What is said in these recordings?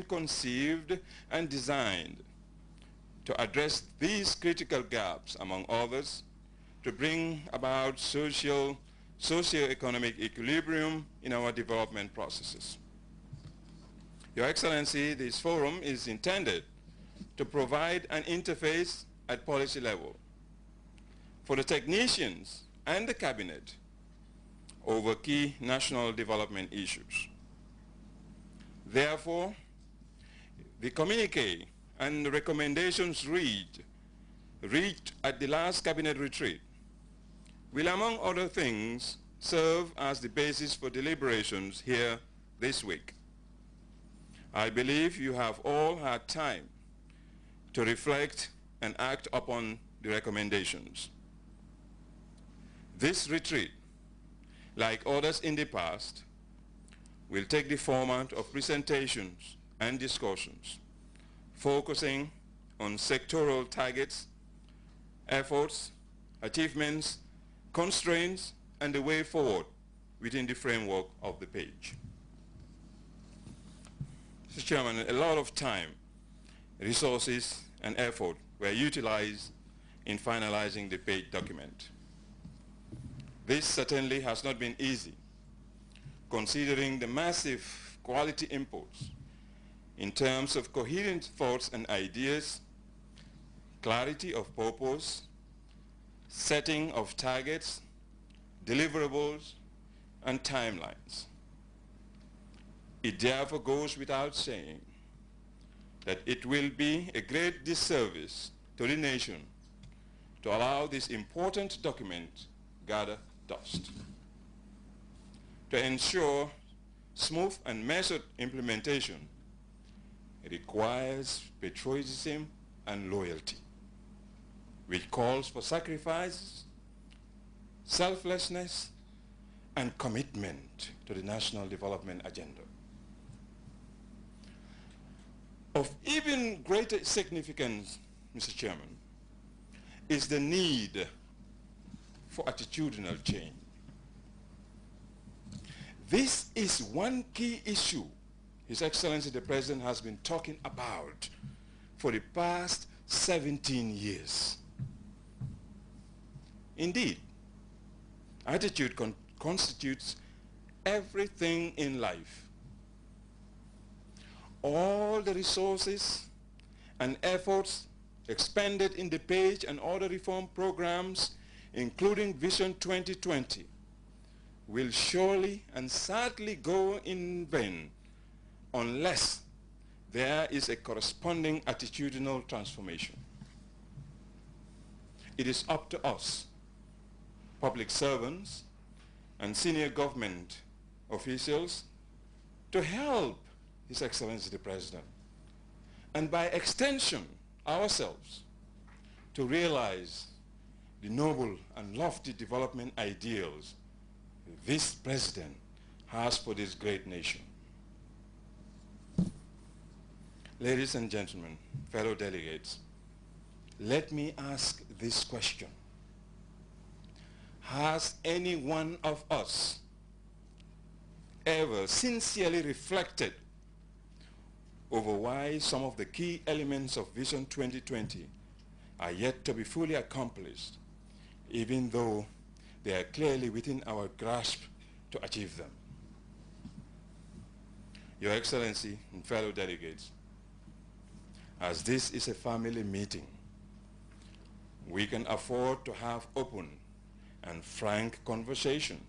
conceived and designed to address these critical gaps, among others, to bring about socio-economic equilibrium in our development processes. Your Excellency, this forum is intended to provide an interface at policy level for the technicians and the cabinet over key national development issues. Therefore, the communique and the recommendations reached at the last cabinet retreat will, among other things, serve as the basis for deliberations here this week. I believe you have all had time to reflect and act upon the recommendations. This retreat, like others in the past, will take the format of presentations and discussions, focusing on sectoral targets, efforts, achievements, constraints, and the way forward within the framework of the page. Mr. Chairman, a lot of time, resources, and effort were utilized in finalizing the page document. This certainly has not been easy, considering the massive quality inputs in terms of coherent thoughts and ideas, clarity of purpose, setting of targets, deliverables, and timelines. It therefore goes without saying that it will be a great disservice to the nation to allow this important document gather dust. To ensure smooth and measured implementation, it requires patriotism and loyalty, which calls for sacrifices, selflessness, and commitment to the national development agenda. Of even greater significance, Mr. Chairman, is the need for attitudinal change. This is one key issue His Excellency the President has been talking about for the past 17 years. Indeed, attitude constitutes everything in life. All the resources and efforts expended in the page and other reform programs, including Vision 2020, will surely and sadly go in vain unless there is a corresponding attitudinal transformation. It is up to us, public servants and senior government officials, to help His Excellency the President, and by extension ourselves, to realize the noble and lofty development ideals this President has for this great nation. Ladies and gentlemen, fellow delegates, let me ask this question. Has any one of us ever sincerely reflected over why some of the key elements of Vision 2020 are yet to be fully accomplished, even though they are clearly within our grasp to achieve them? Your Excellency and fellow delegates, as this is a family meeting, we can afford to have open and frank conversation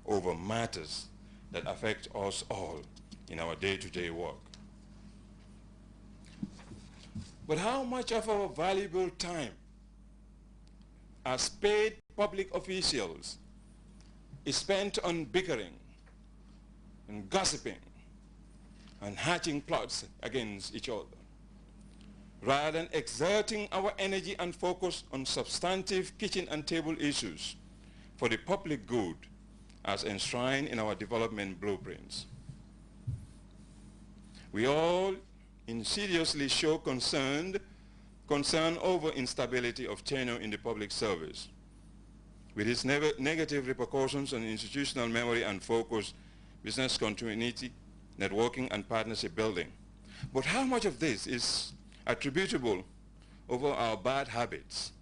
over matters that affect us all in our day-to-day work. But how much of our valuable time as paid public officials is spent on bickering and gossiping and hatching plots against each other, rather than exerting our energy and focus on substantive kitchen and table issues for the public good as enshrined in our development blueprints? We all insidiously show concern over instability of tenure in the public service, with its negative repercussions on institutional memory and focus, business continuity, networking, and partnership building. But how much of this is attributable over our bad habits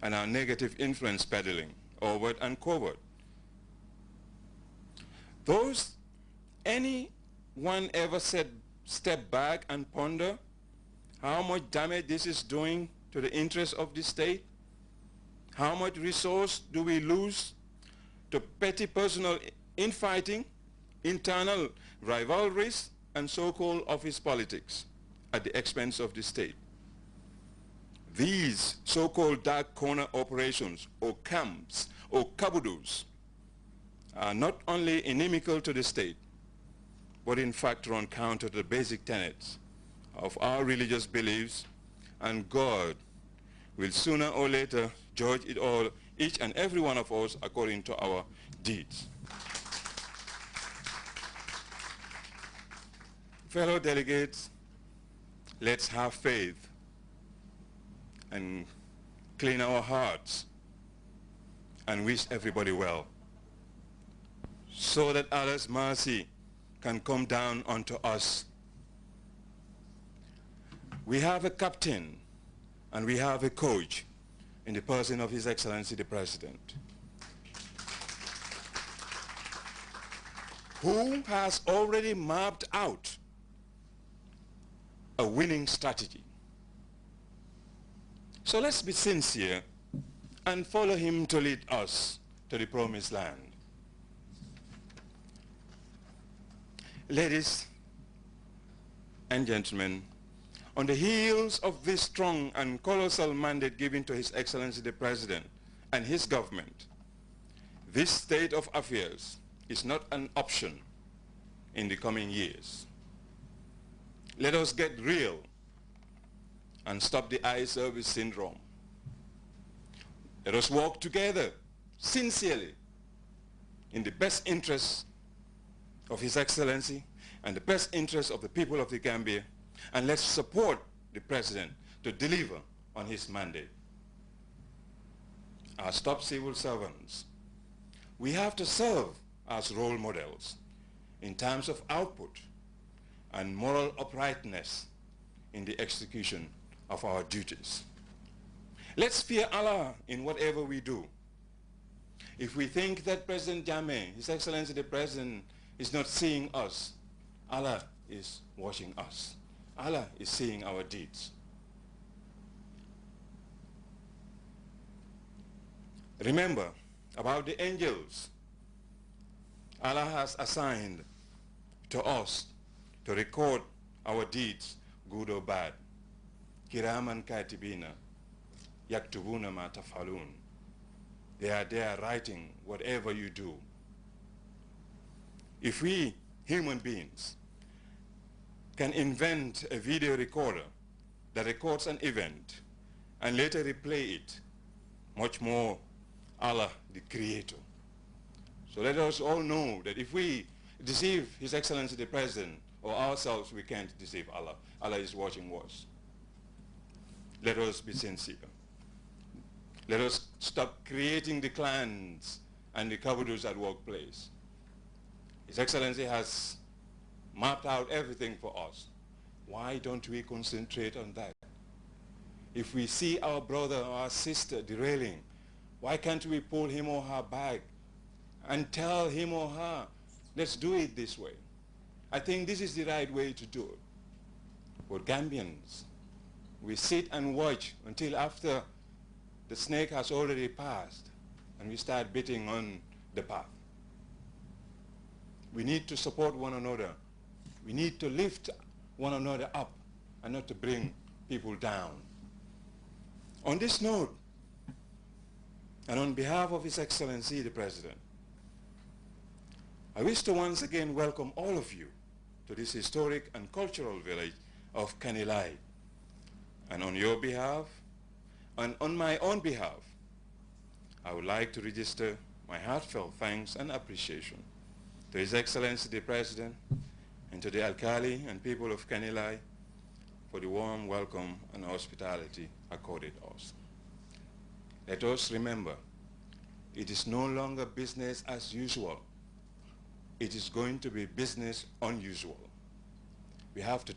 and our negative influence peddling, overt and covert? Anyone ever said, step back and ponder how much damage this is doing to the interests of the state? How much resource do we lose to petty personal infighting, internal rivalries, and so-called office politics at the expense of the state? These so-called dark corner operations, or camps, or kabudus, are not only inimical to the state, but in fact run counter to the basic tenets of our religious beliefs, and God will sooner or later judge it all, each and every one of us, according to our deeds. Fellow delegates, let's have faith and clean our hearts and wish everybody well, so that Allah's mercy can come down onto us. We have a captain and we have a coach in the person of His Excellency the President, who has already mapped out a winning strategy. So let's be sincere and follow him to lead us to the promised land. Ladies and gentlemen, on the heels of this strong and colossal mandate given to His Excellency the President and his government, this state of affairs is not an option in the coming years. Let us get real and stop the eye service syndrome. Let us work together sincerely in the best interests of His Excellency and the best interests of the people of the Gambia, and let's support the President to deliver on his mandate. As top civil servants, we have to serve as role models in terms of output and moral uprightness in the execution of our duties. Let's fear Allah in whatever we do. If we think that President Jammeh, His Excellency the President, is not seeing us, Allah is watching us. Allah is seeing our deeds. Remember about the angels. Allah has assigned to us to record our deeds, good or bad. Kiraman katibina, yaktubuna ma tafalun. They are there writing whatever you do. If we, human beings, can invent a video recorder that records an event and later replay it, much more Allah, the Creator. So let us all know that if we deceive His Excellency the President or ourselves, we can't deceive Allah. Allah is watching us. Let us be sincere. Let us stop creating the clans and the cabudus at workplace. His Excellency has mapped out everything for us. Why don't we concentrate on that? If we see our brother or our sister derailing, why can't we pull him or her back and tell him or her, let's do it this way? I think this is the right way to do it. But Gambians, we sit and watch until after the snake has already passed and we start beating on the path. We need to support one another. We need to lift one another up and not to bring people down. On this note, and on behalf of His Excellency the President, I wish to once again welcome all of you to this historic and cultural village of Kanilai. And on your behalf, and on my own behalf, I would like to register my heartfelt thanks and appreciation to His Excellency the President and to the Alkali and people of Kanilai for the warm welcome and hospitality accorded us. Let us remember, it is no longer business as usual. It is going to be business unusual. we have to